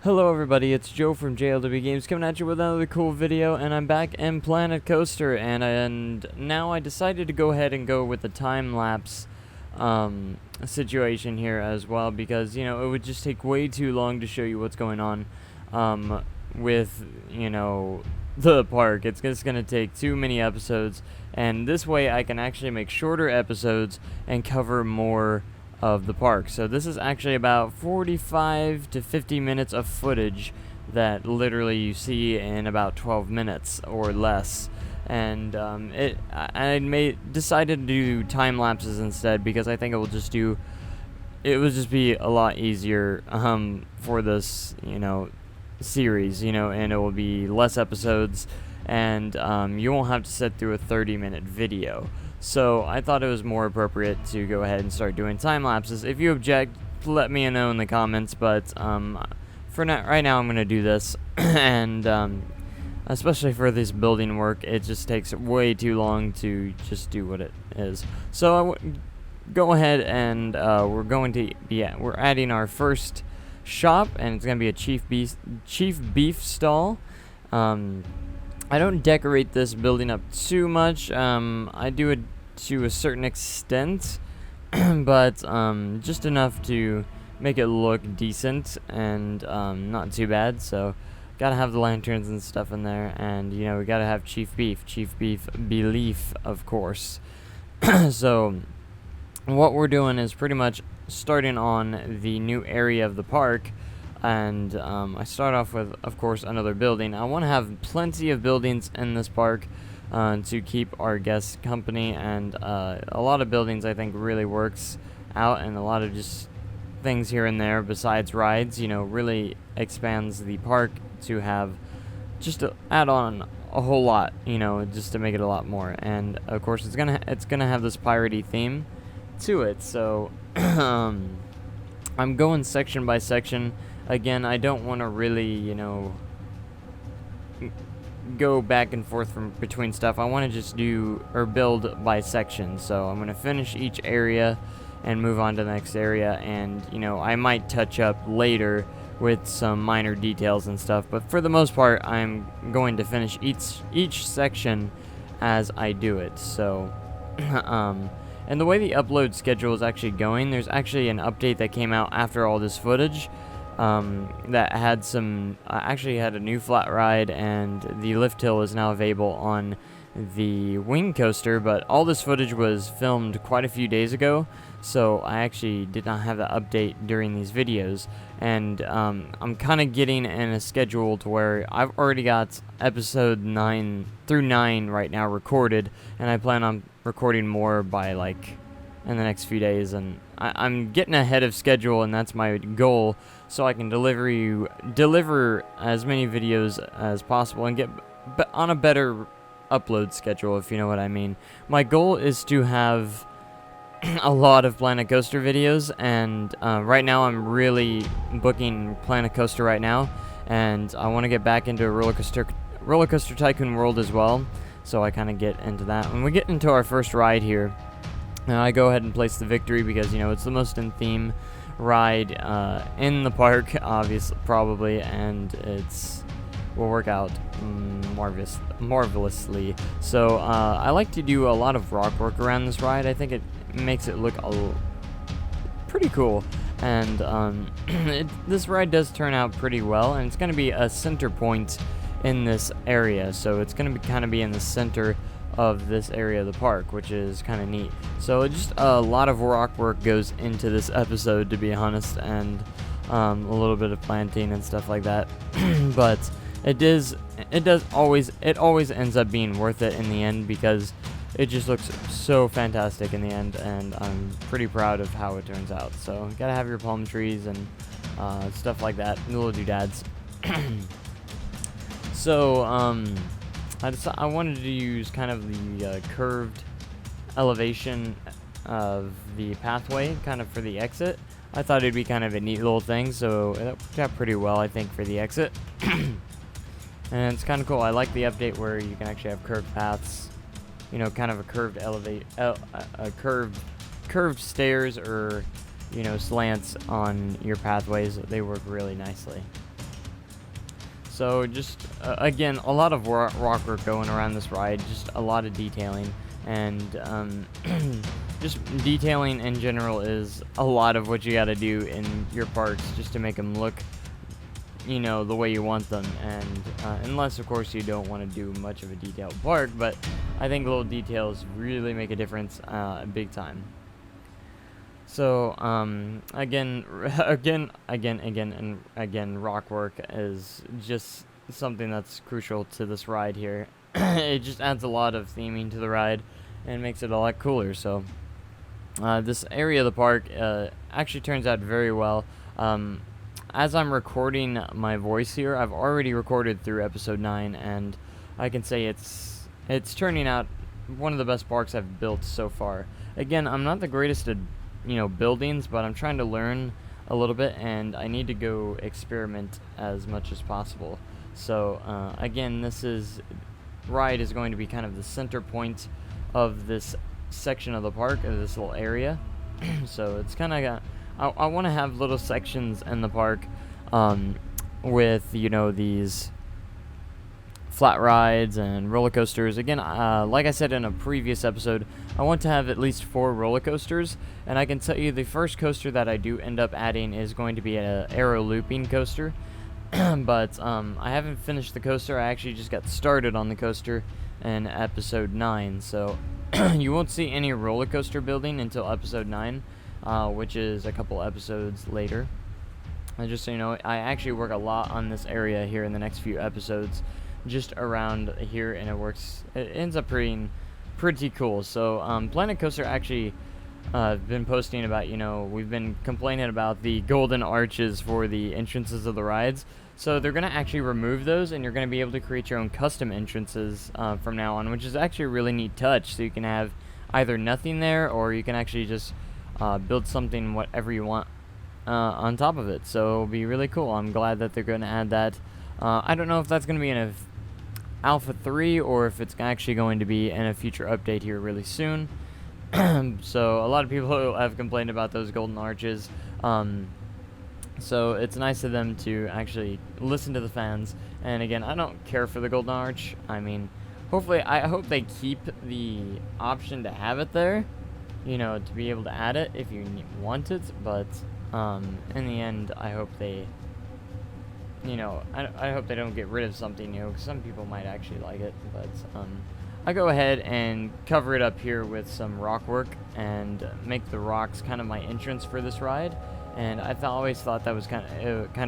Hello everybody, it's Joe from JLW Games coming at you with another cool video, and I'm back in Planet Coaster, and now I decided to go ahead and go with the time-lapse situation here as well, because, you know, it would just take way too long to show you what's going on with, you know, the park. It's just going to take too many episodes, and this way I can actually make shorter episodes and cover more of the park. So this is actually about 45 to 50 minutes of footage that literally you see in about 12 minutes or less. And I decided to do time lapses instead because I think it will just be a lot easier for this, you know, series, you know, and it will be less episodes, and you won't have to sit through a 30-minute video. So I thought it was more appropriate to go ahead and start doing time lapses. If you object, let me know in the comments, but for now, right now I'm going to do this, and especially for this building work, it just takes way too long to just do what it is. So go ahead and we're adding our first shop, and it's going to be a chief beef stall. I don't decorate this building up too much. I do it to a certain extent, but just enough to make it look decent and not too bad. So gotta have the lanterns and stuff in there, and you know, we gotta have chief beef belief, of course. So what we're doing is pretty much starting on the new area of the park, and I start off with, of course, another building. I want to have plenty of buildings in this park to keep our guests company, and a lot of buildings I think really works out, and a lot of just things here and there besides rides, you know, really expands the park to have just to add on a whole lot, you know, just to make it a lot more. And of course it's gonna have this piratey theme to it, so I'm going section by section. Again, I don't want to really, you know, go back and forth between stuff. I want to just build by section. So I'm going to finish each area and move on to the next area, and you know, I might touch up later with some minor details and stuff, but for the most part I'm going to finish each section as I do it. So and the way the upload schedule is actually going, there's actually an update that came out after all this footage that had actually had a new flat ride, and the lift hill is now available on the wing coaster, but all this footage was filmed quite a few days ago, so I actually did not have the update during these videos, and I'm kind of getting in a schedule to where I've already got episode 9 through 9 right now recorded, and I plan on recording more by like in the next few days, and I'm getting ahead of schedule, and that's my goal, so I can deliver as many videos as possible and get on a better upload schedule, if you know what I mean. My goal is to have a lot of Planet Coaster videos, and right now I'm really booking Planet Coaster right now, and I want to get back into Roller Coaster Tycoon World as well, so I kind of get into that. When we get into our first ride here, I go ahead and place the Victory because, you know, it's the most in theme ride in the park, obviously, probably, and will work out marvelously. So I like to do a lot of rock work around this ride. I think it makes it look pretty cool, and this ride does turn out pretty well, and it's going to be a center point in this area, so it's going to kind of be in the center of this area of the park, which is kind of neat. So just a lot of rock work goes into this episode, to be honest, and a little bit of planting and stuff like that. But it always ends up being worth it in the end, because it just looks so fantastic in the end, and I'm pretty proud of how it turns out. So you gotta have your palm trees and stuff like that, little doodads. So I wanted to use kind of the curved elevation of the pathway kind of for the exit. I thought it'd be kind of a neat little thing, so that worked out pretty well, I think, for the exit. And it's kind of cool. I like the update where you can actually have curved paths, you know, kind of a curved curved stairs, or, you know, slants on your pathways. They work really nicely. So just again, a lot of rock work going around this ride, just a lot of detailing, and just detailing in general is a lot of what you got to do in your parks just to make them look, the way you want them. And unless of course you don't want to do much of a detailed park, but I think little details really make a difference, big time. So again, rock work is just something that's crucial to this ride here. It just adds a lot of theming to the ride and makes it a lot cooler. So this area of the park actually turns out very well. As I'm recording my voice here, I've already recorded through episode 9, and I can say it's turning out one of the best parks I've built so far. Again, I'm not the greatest at buildings, but I'm trying to learn a little bit, and I need to go experiment as much as possible. So again, this ride is going to be kind of the center point of this section of the park, of this little area. So it's kind of I want to have little sections in the park with these flat rides and roller coasters. Again, like I said in a previous episode, I want to have at least 4 roller coasters, and I can tell you the first coaster that I do end up adding is going to be an aero looping coaster. But I haven't finished the coaster. I actually just got started on the coaster in episode 9, so you won't see any roller coaster building until episode 9, which is a couple episodes later. And just so you know, I actually work a lot on this area here in the next few episodes, just around here, and it ends up pretty cool. So Planet Coaster actually been posting about, we've been complaining about the golden arches for the entrances of the rides. So they're going to actually remove those, and you're going to be able to create your own custom entrances from now on, which is actually a really neat touch. So you can have either nothing there, or you can actually just build something whatever you want on top of it. So it'll be really cool. I'm glad that they're going to add that. I don't know if that's going to be in a Alpha 3 or if it's actually going to be in a future update here really soon. So a lot of people have complained about those golden arches. So it's nice of them to actually listen to the fans. And again, I don't care for the golden arch. I mean, I hope they keep the option to have it there, to be able to add it if you want it. But in the end, I hope they I hope they don't get rid of something, because some people might actually like it. But I go ahead and cover it up here with some rock work and make the rocks kind of my entrance for this ride. And I always thought that was kind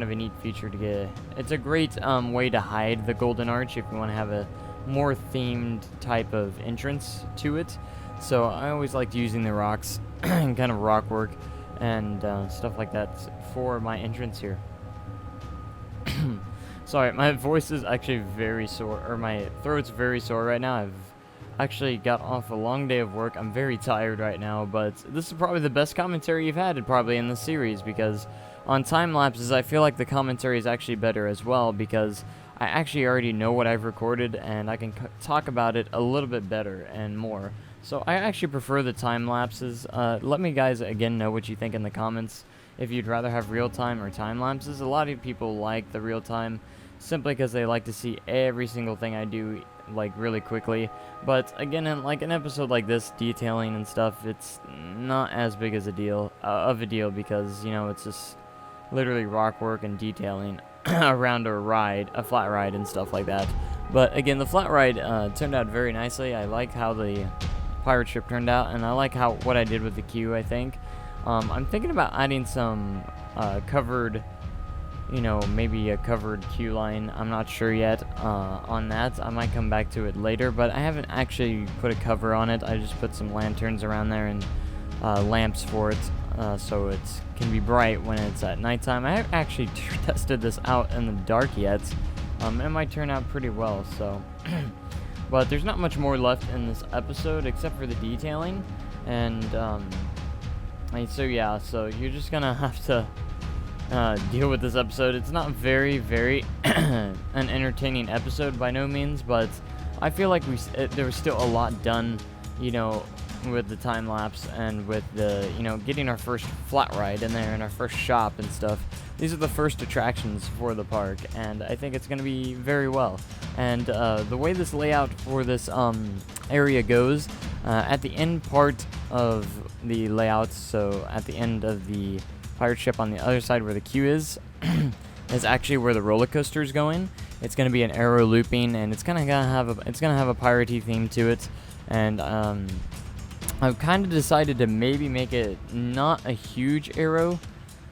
of a neat feature to get. It's a great way to hide the golden arch if you want to have a more themed type of entrance to it. So I always liked using the rocks and kind of rock work and stuff like that for my entrance here. Sorry, my voice is actually very sore, or my throat's very sore right now. I've actually got off a long day of work. I'm very tired right now, but this is probably the best commentary you've had probably in the series, because on time lapses I feel like the commentary is actually better as well, because I actually already know what I've recorded and I can talk about it a little bit better and more. So I actually prefer the time lapses. Let me guys again know what you think in the comments. If you'd rather have real time or time lapses. A lot of people like the real time simply because they like to see every single thing I do like really quickly. But again, in like an episode like this, detailing and stuff, it's not as big as a deal because it's just literally rock work and detailing around a flat ride and stuff like that. But again, the flat ride turned out very nicely. I like how the pirate ship turned out, and I like what I did with the queue. I think I'm thinking about adding some covered, maybe a covered queue line. I'm not sure yet on that. I might come back to it later, but I haven't actually put a cover on it. I just put some lanterns around there and lamps for it, so it can be bright when it's at nighttime. I haven't actually tested this out in the dark yet. It might turn out pretty well, so. But there's not much more left in this episode except for the detailing, and so yeah, so you're just gonna have to deal with this episode. It's not very, very an entertaining episode by no means, but I feel like there was still a lot done, with the time lapse and with the, getting our first flat ride in there and our first shop and stuff. these are the first attractions for the park, and I think it's going to be very well. And the way this layout for this area goes, at the end part of the layout, so at the end of the pirate ship on the other side where the queue is, is actually where the roller coaster is going. It's going to be an arrow looping, and it's gonna have a piratey theme to it. And I've kind of decided to maybe make it not a huge arrow,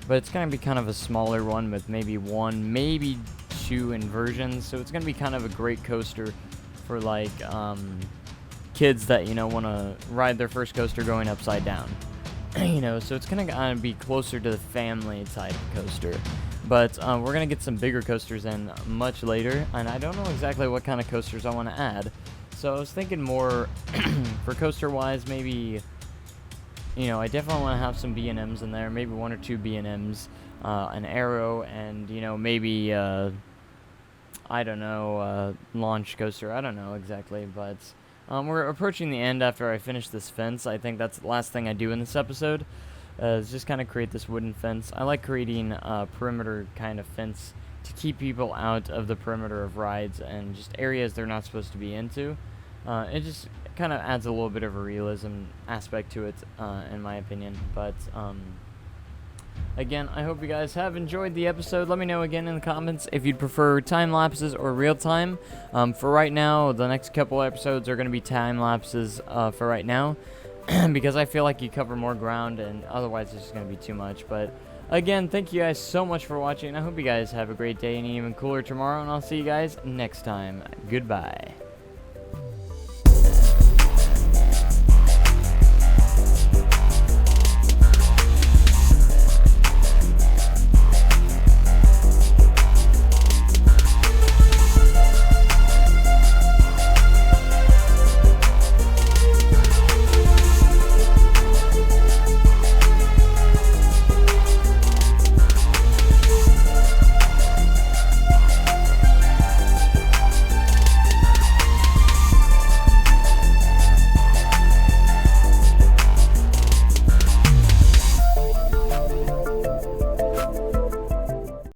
but it's going to be kind of a smaller one with maybe one, maybe two inversions. So it's going to be kind of a great coaster for like kids that, you know, want to ride their first coaster going upside down. You know, so it's going to be closer to the family type coaster. But we're going to get some bigger coasters in much later, and I don't know exactly what kind of coasters I want to add. So I was thinking more for coaster-wise, maybe, you know, I definitely want to have some B&Ms in there, maybe one or two B&Ms, an arrow, and, you know, maybe, I don't know, launch coaster, I don't know exactly, but we're approaching the end after I finish this fence. I think that's the last thing I do in this episode, is just kind of create this wooden fence. I like creating a perimeter kind of fence to keep people out of the perimeter of rides and just areas they're not supposed to be into. It just kind of adds a little bit of a realism aspect to it, in my opinion. But again, I hope you guys have enjoyed the episode. Let me know again in the comments if you'd prefer time lapses or real time. For right now, the next couple episodes are going to be time lapses for right now, because I feel like you cover more ground, and otherwise it's just going to be too much. But again, thank you guys so much for watching. I hope you guys have a great day and even cooler tomorrow, and I'll see you guys next time. Goodbye.